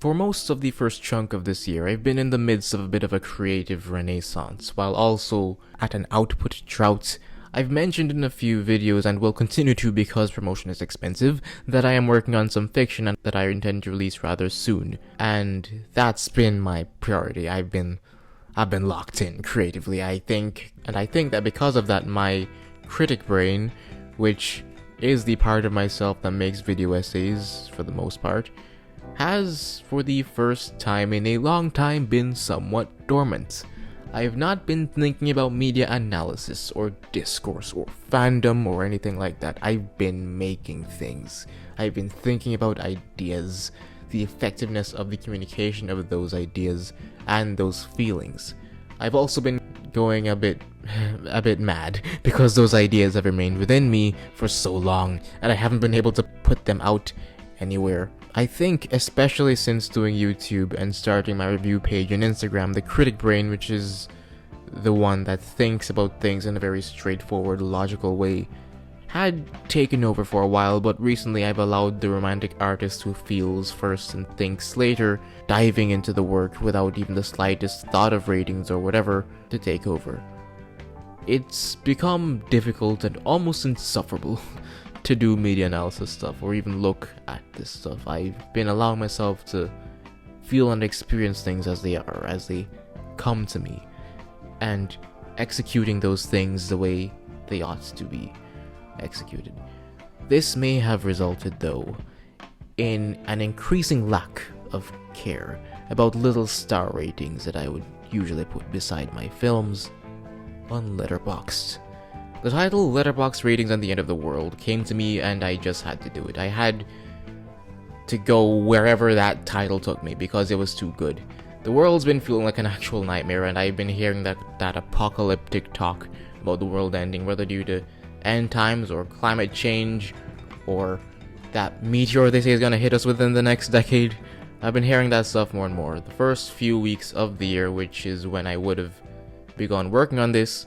For most of the first chunk of this year, I've been in the midst of a bit of a creative renaissance, while also at an output drought. I've mentioned in a few videos, and will continue to because promotion is expensive, that I am working on some fiction and that I intend to release rather soon. And that's been my priority. I've been locked in creatively, I think. And I think that because of that, my critic brain, which is the part of myself that makes video essays for the most part, has, for the first time in a long time, been somewhat dormant. I have not been thinking about media analysis or discourse or fandom or anything like that. I've been making things. I've been thinking about ideas, the effectiveness of the communication of those ideas and those feelings. I've also been going a bit mad because those ideas have remained within me for so long and I haven't been able to put them out anywhere. I think, especially since doing YouTube and starting my review page on Instagram, the critic brain, which is the one that thinks about things in a very straightforward, logical way, had taken over for a while, but recently I've allowed the romantic artist who feels first and thinks later, diving into the work without even the slightest thought of ratings or whatever, to take over. It's become difficult and almost insufferable to do media analysis stuff or even look at this stuff. I've been allowing myself to feel and experience things as they are, as they come to me, and executing those things the way they ought to be executed. This may have resulted, though, in an increasing lack of care about little star ratings that I would usually put beside my films on Letterboxd. The title Letterboxd Ratings on the End of the World came to me and I just had to do it. I had to go wherever that title took me because it was too good. The world's been feeling like an actual nightmare, and I've been hearing that apocalyptic talk about the world ending, whether due to end times or climate change or that meteor they say is gonna hit us within the next decade. I've been hearing that stuff more and more. The first few weeks of the year, which is when I would have begun working on this,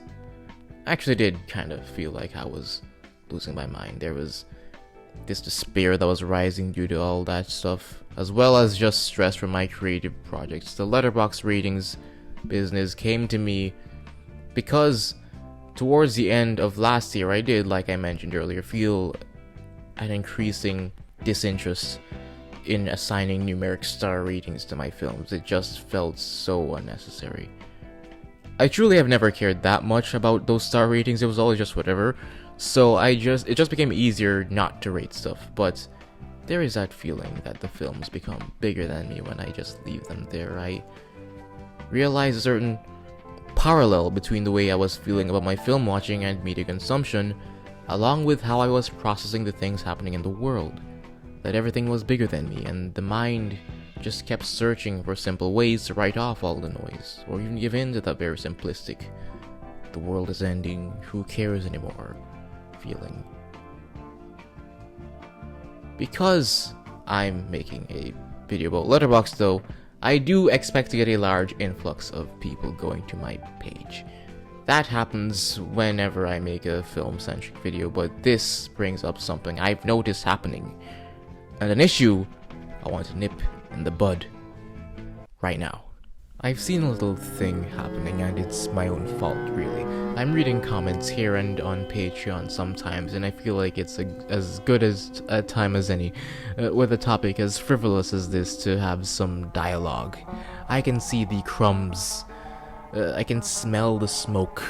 actually did kind of feel like I was losing my mind. There was this despair that was rising due to all that stuff, as well as just stress from my creative projects. The Letterboxd ratings business came to me because towards the end of last year, I did, like I mentioned earlier, feel an increasing disinterest in assigning numeric star ratings to my films. It just felt so unnecessary. I truly have never cared that much about those star ratings. It was always just whatever. So it just became easier not to rate stuff. But there is that feeling that the films become bigger than me when I just leave them there. I realized a certain parallel between the way I was feeling about my film watching and media consumption, along with how I was processing the things happening in the world. That everything was bigger than me, and the mind just kept searching for simple ways to write off all the noise, or even give in to that very simplistic, the world is ending, who cares anymore feeling. Because I'm making a video about Letterboxd though, I do expect to get a large influx of people going to my page. That happens whenever I make a film-centric video, but this brings up something I've noticed happening, and an issue I want to nip in the bud right now. I've seen a little thing happening, and it's my own fault, really. I'm reading comments here and on Patreon sometimes, and I feel like it's as good as a time as any, with a topic as frivolous as this, to have some dialogue. I can see the crumbs, I can smell the smoke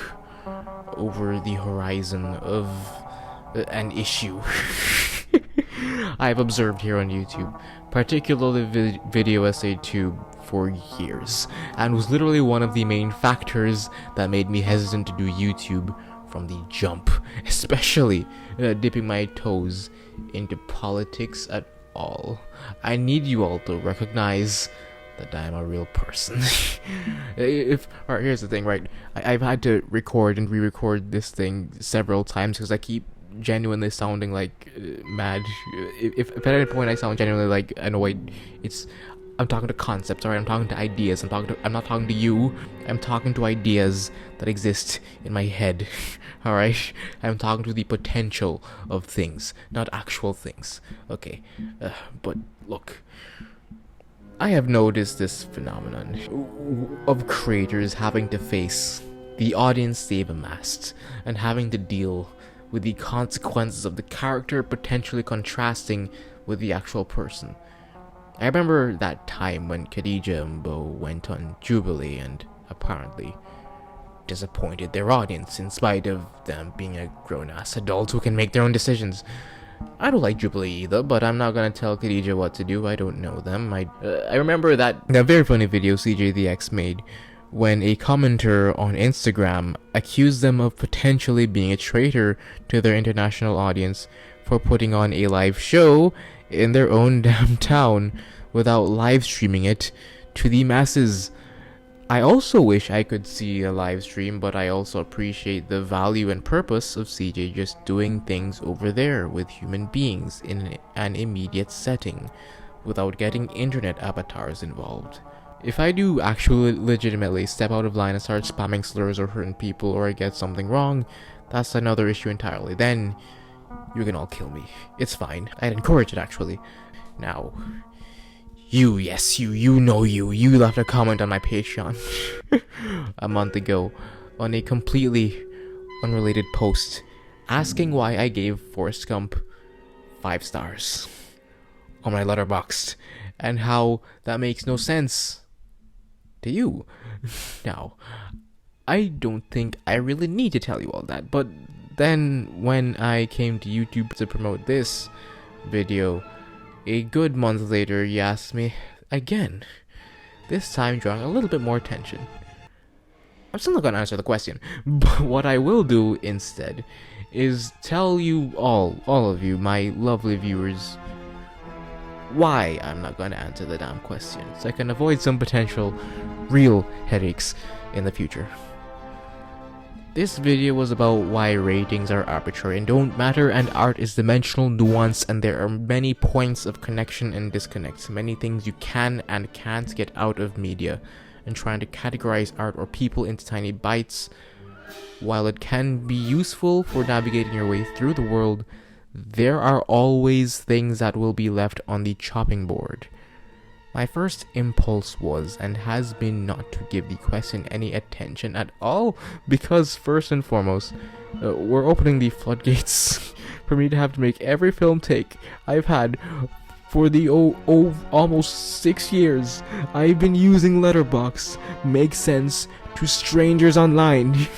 over the horizon of an issue I've observed here on YouTube, particularly video essay tube, for years, and was literally one of the main factors that made me hesitant to do YouTube from the jump, especially dipping my toes into politics at all. I need you all to recognize that I'm a real person. Alright, here's the thing, right? I've had to record and re-record this thing several times because I keep genuinely sounding like mad. If at any point I sound genuinely like annoyed, I'm talking to concepts, alright? I'm talking to ideas. I'm not talking to you. I'm talking to ideas that exist in my head, alright? I'm talking to the potential of things, not actual things. Okay, but look, I have noticed this phenomenon of creators having to face the audience they've amassed and having to deal with the consequences of the character potentially contrasting with the actual person. I remember that time when Khadija and Bo went on Jubilee and apparently disappointed their audience in spite of them being a grown-ass adult who can make their own decisions. I don't like Jubilee either, but I'm not gonna tell Khadija what to do. I don't know them. I remember that very funny video CJ the X made when a commenter on Instagram accused them of potentially being a traitor to their international audience for putting on a live show in their own damn town without live streaming it to the masses. I also wish I could see a live stream, but I also appreciate the value and purpose of CJ just doing things over there with human beings in an immediate setting without getting internet avatars involved. If I do actually legitimately step out of line and start spamming slurs or hurting people, or I get something wrong, that's another issue entirely. Then you can all kill me. It's fine. I'd encourage it, actually. Now, you left a comment on my Patreon a month ago on a completely unrelated post asking why I gave Forrest Gump 5 stars on my Letterboxd and how that makes no sense to you. Now, I don't think I really need to tell you all that, but then when I came to YouTube to promote this video, a good month later, you asked me again, this time drawing a little bit more attention. I'm still not gonna answer the question, but what I will do instead is tell you all of you, my lovely viewers, why I'm not gonna answer the damn question, so I can avoid some potential real headaches in the future. This video was about why ratings are arbitrary and don't matter, and art is dimensional, nuanced, and there are many points of connection and disconnect, many things you can and can't get out of media, and trying to categorize art or people into tiny bites. While it can be useful for navigating your way through the world, there are always things that will be left on the chopping board. My first impulse was and has been not to give the question any attention at all, because first and foremost, we're opening the floodgates for me to have to make every film take I've had for the almost 6 years I've been using Letterboxd make sense to strangers online.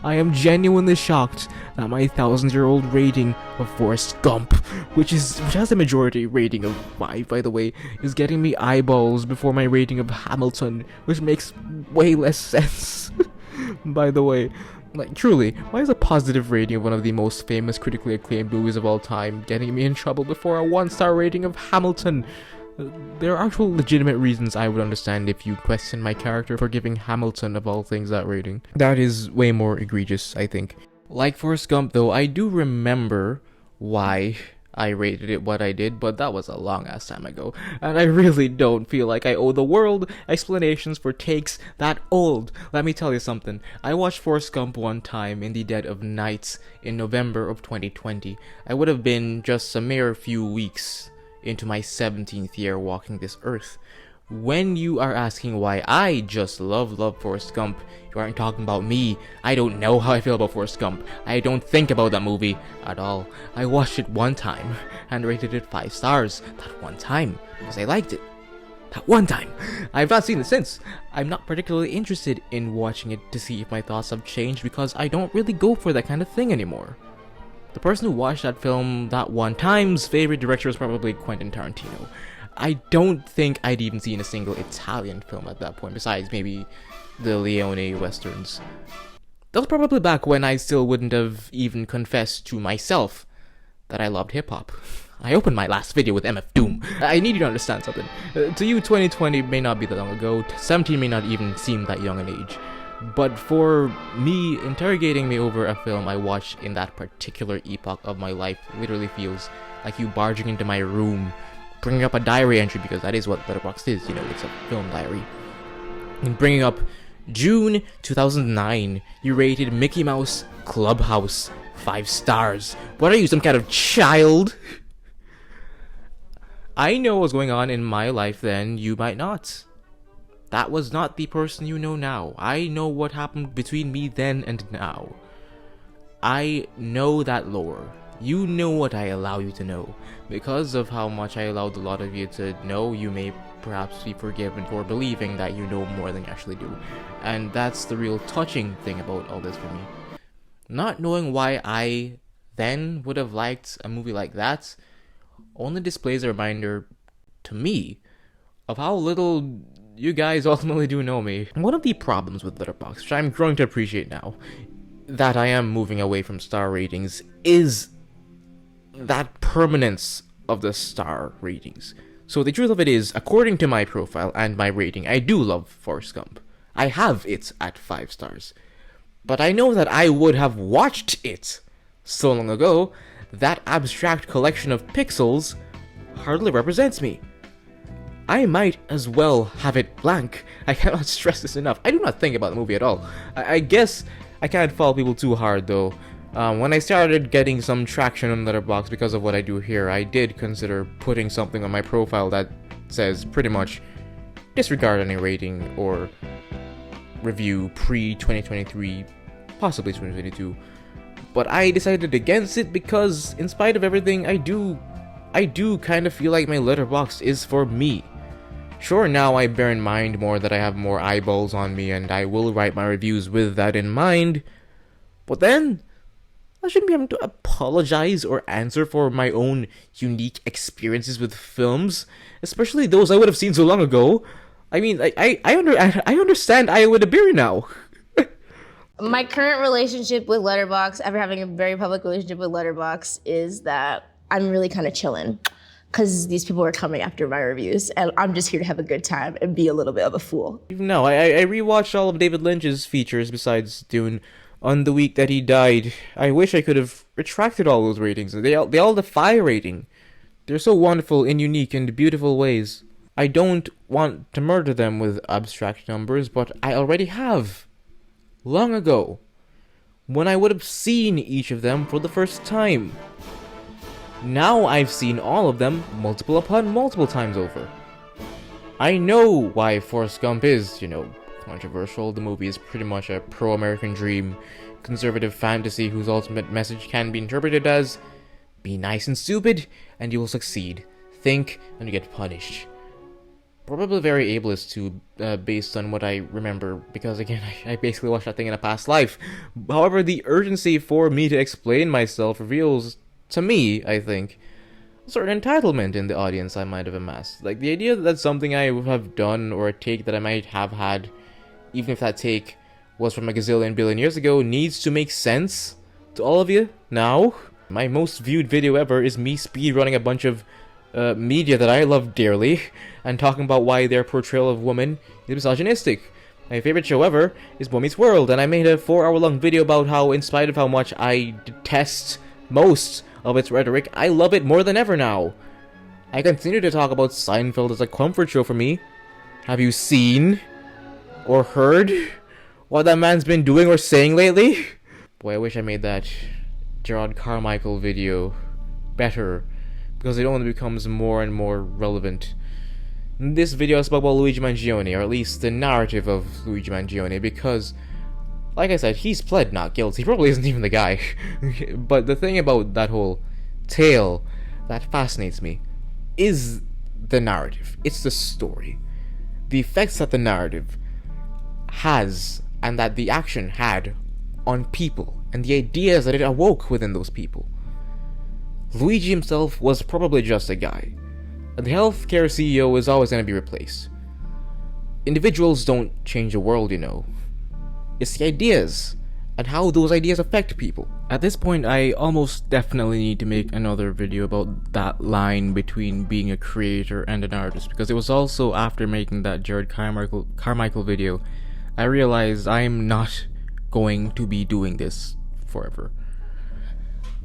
I am genuinely shocked that my 1,000-year-old rating of Forrest Gump, which has a majority rating of 5, by the way, is getting me eyeballs before my rating of Hamilton, which makes way less sense. By the way, like, truly, why is a positive rating of one of the most famous critically acclaimed movies of all time getting me in trouble before a 1-star rating of Hamilton? There are actual legitimate reasons I would understand if you question my character for giving Hamilton, of all things, that rating. That is way more egregious, I think. Like Forrest Gump, though, I do remember why I rated it what I did, but that was a long ass time ago, and I really don't feel like I owe the world explanations for takes that old. Let me tell you something. I watched Forrest Gump one time in the dead of night in November of 2020. I would have been just a mere few weeks into my 17th year walking this earth. When you are asking why I just love Forrest Gump, you aren't talking about me. I don't know how I feel about Forrest Gump. I don't think about that movie at all. I watched it one time and rated it 5 stars. That one time, because I liked it. That one time. I've not seen it since. I'm not particularly interested in watching it to see if my thoughts have changed, because I don't really go for that kind of thing anymore. The person who watched that film that one time's favorite director was probably Quentin Tarantino. I don't think I'd even seen a single Italian film at that point, besides maybe the Leone westerns. That was probably back when I still wouldn't have even confessed to myself that I loved hip-hop. I opened my last video with MF Doom. I need you to understand something. To you, 2020 may not be that long ago, 17 may not even seem that young an age. But for me, interrogating me over a film I watched in that particular epoch of my life literally feels like you barging into my room, bringing up a diary entry, because that is what Letterboxd is, it's a film diary. And bringing up June 2009, you rated Mickey Mouse Clubhouse 5 stars. What are you, some kind of child? I know what's going on in my life then, you might not. That was not the person you know now. I know what happened between me then and now. I know that lore. You know what I allow you to know. Because of how much I allowed a lot of you to know, you may perhaps be forgiven for believing that you know more than you actually do. And that's the real touching thing about all this for me. Not knowing why I then would have liked a movie like that only displays a reminder to me of how little you guys ultimately do know me. One of the problems with Letterboxd, which I'm growing to appreciate now, that I am moving away from star ratings, is that permanence of the star ratings. So the truth of it is, according to my profile and my rating, I do love Forrest Gump. I have it at 5 stars. But I know that I would have watched it so long ago, that abstract collection of pixels hardly represents me. I might as well have it blank. I cannot stress this enough. I do not think about the movie at all. I guess I can't follow people too hard though. When I started getting some traction on Letterboxd because of what I do here, I did consider putting something on my profile that says pretty much disregard any rating or review pre-2023, possibly 2022. But I decided against it because, in spite of everything, I do kind of feel like my Letterboxd is for me. Sure, now I bear in mind more that I have more eyeballs on me and I will write my reviews with that in mind. But then, I shouldn't be having to apologize or answer for my own unique experiences with films, especially those I would have seen so long ago. I mean, I understand I would have beer now. My current relationship with Letterboxd, after having a very public relationship with Letterboxd, is that I'm really kind of chilling because these people are coming after my reviews and I'm just here to have a good time and be a little bit of a fool. Even now, I rewatched all of David Lynch's features besides Dune on the week that he died. I wish I could have retracted all those ratings. They all defy rating. They're so wonderful in unique and beautiful ways. I don't want to murder them with abstract numbers, but I already have. Long ago, when I would have seen each of them for the first time. Now I've seen all of them multiple upon multiple times over. I know why Forrest Gump is, controversial. The movie is pretty much a pro-American dream, conservative fantasy whose ultimate message can be interpreted as, be nice and stupid, and you will succeed. Think, and you get punished. Probably very ableist too, based on what I remember, because again, I basically watched that thing in a past life. However, the urgency for me to explain myself reveals, to me, I think, a certain entitlement in the audience I might have amassed. Like, the idea that that's something I would have done, or a take that I might have had, even if that take was from a gazillion billion years ago, needs to make sense to all of you now. My most viewed video ever is me speedrunning a bunch of media that I love dearly, and talking about why their portrayal of women is misogynistic. My favorite show ever is Boy Meets World, and I made a 4-hour-long video about how, in spite of how much I detest most of its rhetoric, I love it more than ever now. I continue to talk about Seinfeld as a comfort show for me. Have you seen or heard what that man's been doing or saying lately? Boy, I wish I made that Gerard Carmichael video better, because it only becomes more and more relevant. This video I spoke about Luigi Mangione, or at least the narrative of Luigi Mangione, because, like I said, he's pled not guilty. He probably isn't even the guy. But the thing about that whole tale that fascinates me is the narrative. It's the story. The effects that the narrative has, and that the action had on people, and the ideas that it awoke within those people. Luigi himself was probably just a guy. The healthcare CEO is always going to be replaced. Individuals don't change the world, It's the ideas, and how those ideas affect people. At this point, I almost definitely need to make another video about that line between being a creator and an artist, because it was also after making that Jared Carmichael video, I realized I'm not going to be doing this forever.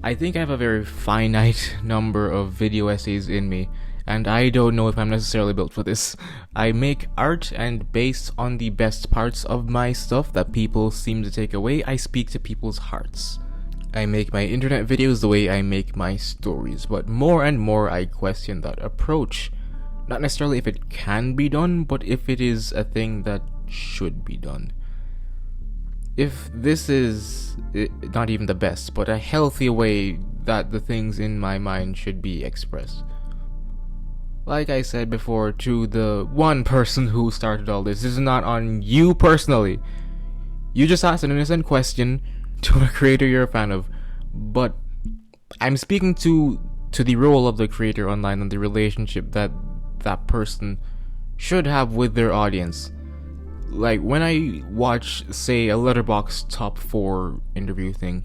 I think I have a very finite number of video essays in me, and I don't know if I'm necessarily built for this. I make art, and based on the best parts of my stuff that people seem to take away, I speak to people's hearts. I make my internet videos the way I make my stories, but more and more I question that approach. Not necessarily if it can be done, but if it is a thing that should be done. If this is not even the best, but a healthy way that the things in my mind should be expressed. Like I said before, to the one person who started all this is not on you personally. You just asked an innocent question to a creator you're a fan of, but I'm speaking to the role of the creator online and the relationship that that person should have with their audience. Like when I watch, say, a Letterboxd top 4 interview thing,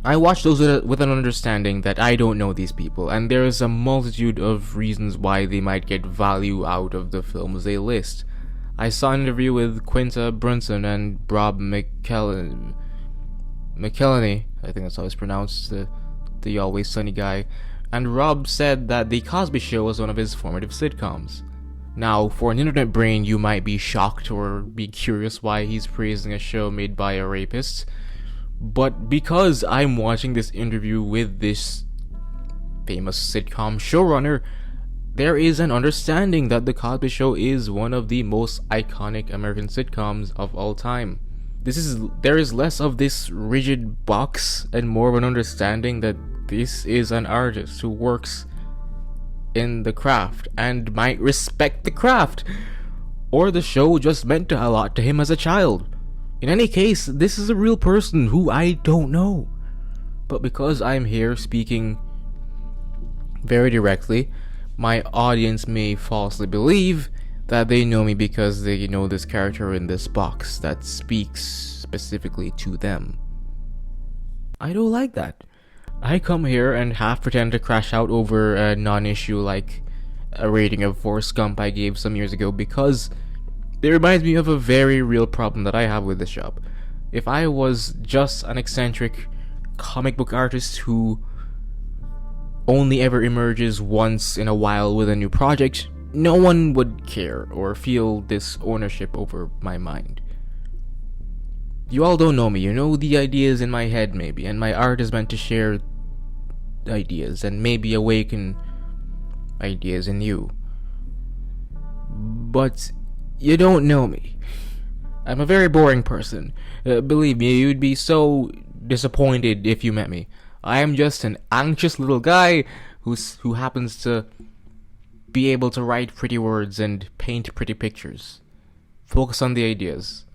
I watch those with an understanding that I don't know these people, and there is a multitude of reasons why they might get value out of the films they list. I saw an interview with Quinta Brunson and Rob McElhenney, I think that's how it's pronounced, the Always Sunny guy, and Rob said that The Cosby Show was one of his formative sitcoms. Now, for an internet brain, you might be shocked or be curious why he's praising a show made by a rapist, but because I'm watching this interview with this famous sitcom showrunner, there is an understanding that The Cosby Show is one of the most iconic American sitcoms of all time. There is less of this rigid box and more of an understanding that this is an artist who works in the craft and might respect the craft, or the show just meant a lot to him as a child. In any case, this is a real person who I don't know, but because I'm here speaking very directly, my audience may falsely believe that they know me because they know this character in this box that speaks specifically to them. I don't like that. I come here and half pretend to crash out over a non-issue like a rating of Forrest Gump I gave some years ago because it reminds me of a very real problem that I have with this shop. If I was just an eccentric comic book artist who only ever emerges once in a while with a new project, no one would care or feel this ownership over my mind. You all don't know me, you know the ideas in my head maybe, and my art is meant to share ideas and maybe awaken ideas in you. But you don't know me. I'm a very boring person. Believe me, you'd be so disappointed if you met me. I am just an anxious little guy who happens to be able to write pretty words and paint pretty pictures. Focus on the ideas.